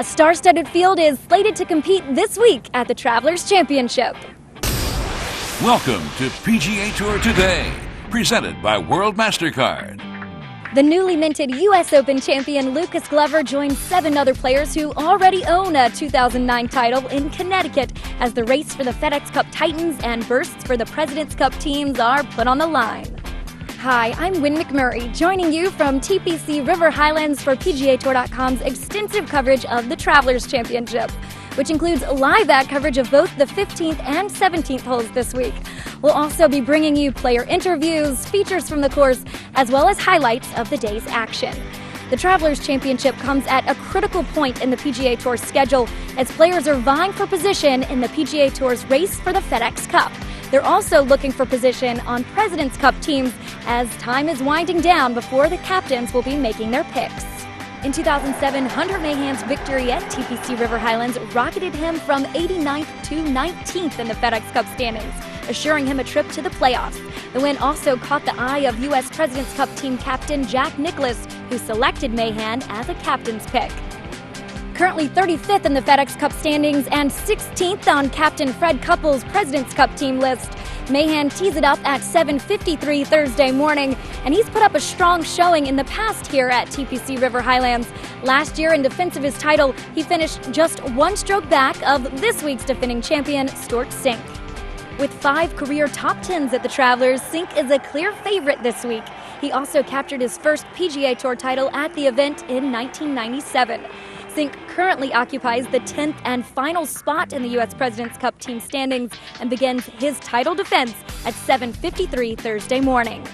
A star-studded field is slated to compete this week at the Travelers Championship. Welcome to PGA Tour Today, presented by World MasterCard. The newly minted U.S. Open champion Lucas Glover joins 7 other players who already own a 2009 title in Connecticut as the race for the FedEx Cup Titans and bursts for the President's Cup teams are put on the line. Hi, I'm Win McMurry, joining you from TPC River Highlands for PGA Tour.com's extensive coverage of the Travelers Championship, which includes live ad coverage of both the 15th and 17th holes this week. We'll also be bringing you player interviews, features from the course, as well as highlights of the day's action. The Travelers Championship comes at a critical point in the PGA Tour schedule as players are vying for position in the PGA Tour's race for the FedEx Cup. They're also looking for position on President's Cup teams as time is winding down before the captains will be making their picks. In 2007, Hunter Mahan's victory at TPC River Highlands rocketed him from 89th to 19th in the FedEx Cup standings, assuring him a trip to the playoffs. The win also caught the eye of U.S. President's Cup team captain Jack Nicklaus, who selected Mahan as a captain's pick. Currently 35th in the FedEx Cup standings and 16th on Captain Fred Couples' President's Cup team list, Mahan tees it up at 7:53 Thursday morning, and he's put up a strong showing in the past here at TPC River Highlands. Last year, in defense of his title, he finished just 1 stroke back of this week's defending champion, Stuart Sink. With 5 career top 10s at the Travelers, Sink is a clear favorite this week. He also captured his first PGA Tour title at the event in 1997. Sink currently occupies the 10th and final spot in the U.S. President's Cup team standings and begins his title defense at 7:53 Thursday morning.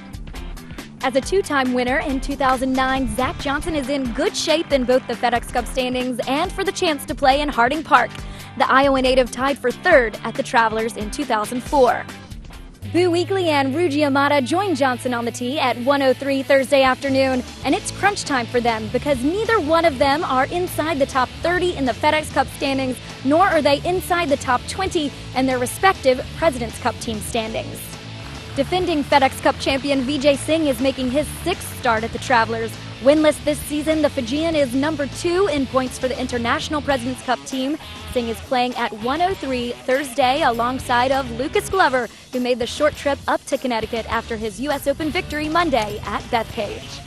As a 2-time winner in 2009, Zach Johnson is in good shape in both the FedEx Cup standings and for the chance to play in Harding Park. The Iowa native tied for 3rd at the Travelers in 2004. Boo Weekley and Ruji Yamada joined Johnson on the tee at 1:03 Thursday afternoon, and it's crunch time for them because neither one of them are inside the top 30 in the FedEx Cup standings, nor are they inside the top 20 in their respective President's Cup team standings. Defending FedEx Cup champion Vijay Singh is making his 6th start at the Travelers. Winless this season, the Fijian is number 2 in points for the International President's Cup team. Singh is playing at 1:03 Thursday alongside of Lucas Glover, who made the short trip up to Connecticut after his U.S. Open victory Monday at Bethpage.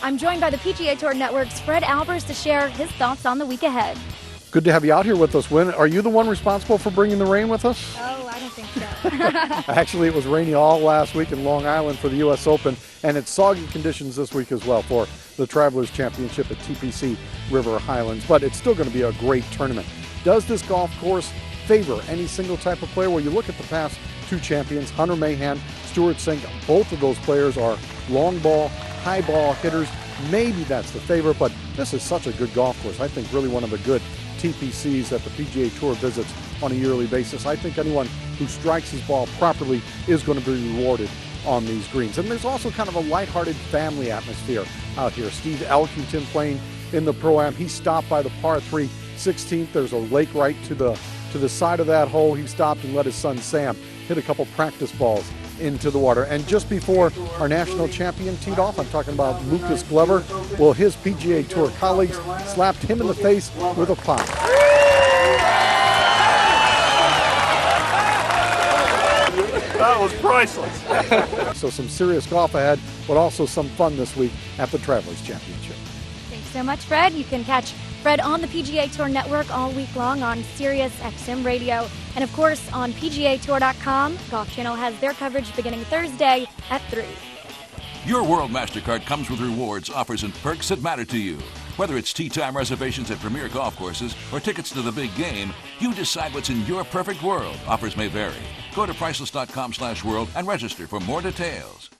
I'm joined by the PGA Tour Network's Fred Albers to share his thoughts on the week ahead. Good to have you out here with us, Win. Are you the one responsible for bringing the rain with us? Oh, I don't think so. Actually, it was rainy all last week in Long Island for the U.S. Open, and it's soggy conditions this week as well for the Travelers Championship at TPC River Highlands. But it's still going to be a great tournament. Does this golf course favor any single type of player? Well, you look at the past 2 champions, Hunter Mahan, Stuart Sink. Both of those players are long ball, high ball hitters. Maybe that's the favorite, but this is such a good golf course. I think really one of the good TPCs that the PGA Tour visits on a yearly basis. I think anyone who strikes his ball properly is going to be rewarded on these greens. And there's also kind of a lighthearted family atmosphere out here. Steve Elkington playing in the Pro-Am. He stopped by the par 3 16th. There's a lake right to the side of that hole. He stopped and let his son Sam hit a couple practice balls into the water. And just before our national champion teed off, I'm talking about Lucas Glover. Well, his PGA Tour colleagues slapped him in the face with a pop. That was priceless. So some serious golf ahead, but also some fun this week at the Travelers Championship. Thanks so much, Fred. You can catch Fred on the PGA Tour Network all week long on Sirius XM Radio. And of course, on PGA Tour.com, Golf Channel has their coverage beginning Thursday at 3. Your World MasterCard comes with rewards, offers, and perks that matter to you. Whether it's tee time reservations at premier golf courses or tickets to the big game, you decide what's in your perfect world. Offers may vary. Go to priceless.com/world and register for more details.